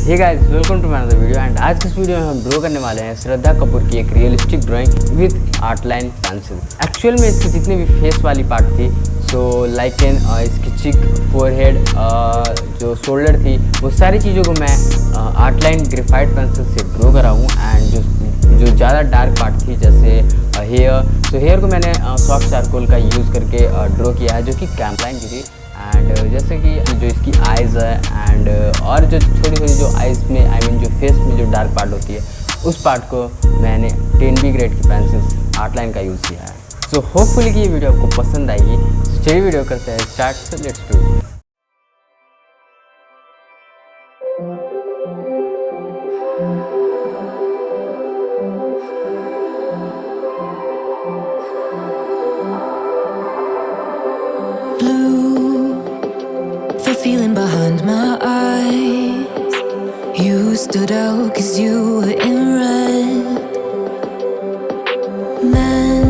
Hey guys, welcome to my another video. And आज के इस वीडियो में हम ड्रॉ करने वाले हैं श्रद्धा कपूर की एक realistic drawing with Artline pencil. Actual में इसकी जितनी भी फेस वाली पार्ट थी, सो लाइक एन इसकी चिक, फोरहेड, जो शोल्डर थी, वो सारी चीज़ों को मैं आर्टलाइन ग्रेफाइट पेंसिल से ड्रॉ करा हूँ। एंड जो ज़्यादा डार्क पार्ट थी जैसे हेयर, तो हेयर को मैंने सॉफ्ट चारकोल का यूज़ करके ड्रॉ किया है, जो कि कैमलाइन की थी। एंड जैसे कि जो इसकी आइज़ है एंड और जो छोटी छोटी जो आइज़ में जो फेस में जो डार्क पार्ट होती है, उस पार्ट को मैंने 10B ग्रेड की पेंसिल आर्टलाइन का यूज़ किया है। सो होपफुली कि ये वीडियो आपको पसंद आएगी। तो चलिए वीडियो करते हैं start. So let's do. Feeling behind my eyes, you stood out 'cause you were in red. Men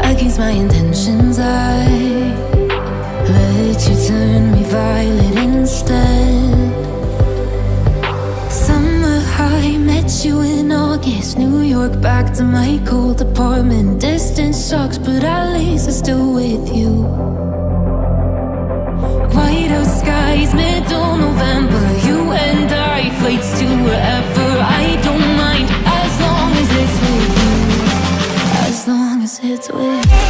against my intentions, I let you turn me violet instead. Summer high, met you in August, New York, back to my cold apartment. Distance sucks, but at least I'm still with you. White out skies, middle November, you and I, flights to wherever. I don't mind, as long as it's with you, as long as it's with you.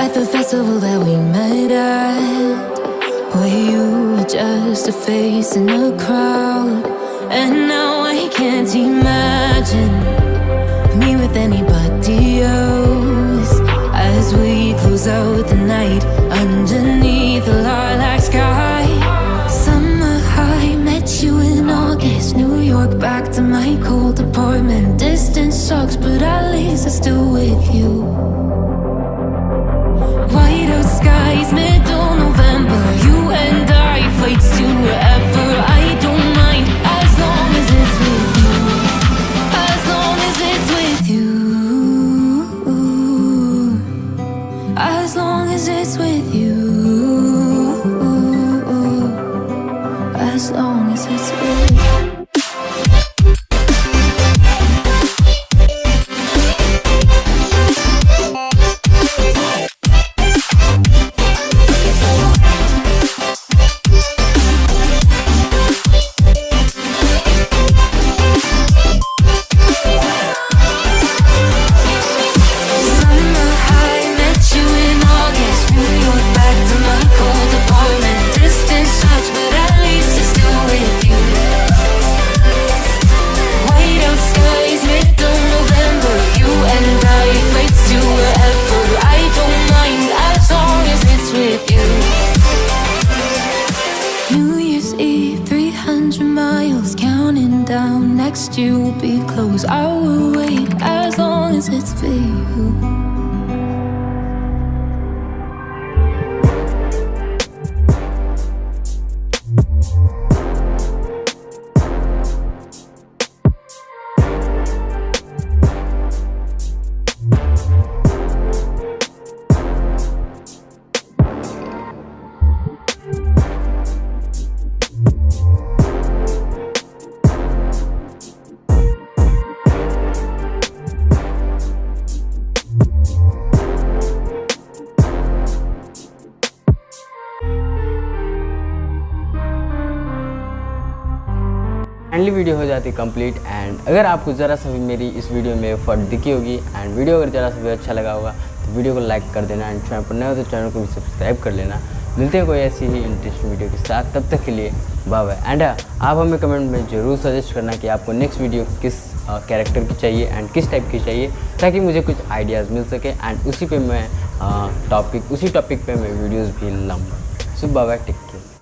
At the festival that we met at, where you were just a face in a crowd, and now I can't imagine me with anybody else. As we close out the night underneath the lilac sky, summer high, met you in August, New York, back to my cold apartment. Distance sucks, but at least I'm still with you. White out skies, middle November, you and I, flights to wherever. I don't mind, as long as it's with you, as long as it's with you, as long as it's with you, as long as it's with you. Next year will be close. I will wait as long as it's for you. Finally video हो जाती complete. And अगर आपको ज़रा सा भी मेरी इस video में एफर्ट दिखी होगी एंड वीडियो अगर ज़रा सा भी अच्छा लगा होगा तो वीडियो को लाइक कर देना। एंड चैनल पर नए हो तो चैनल को भी सब्सक्राइब कर लेना। मिलते हैं कोई ऐसी ही इंटरेस्टिंग वीडियो के साथ, तब तक के लिए बाय बाय। एंड आप हमें कमेंट में ज़रूर सजेस्ट करना कि आपको नेक्स्ट वीडियो किस कैरेक्टर की चाहिए एंड किस टाइप की चाहिए, ताकि मुझे कुछ आइडियाज़ मिल सके एंड उसी टॉपिक पे मैं वीडियोज़ भी लाऊंगा। सो बाय बाय, टेक केयर।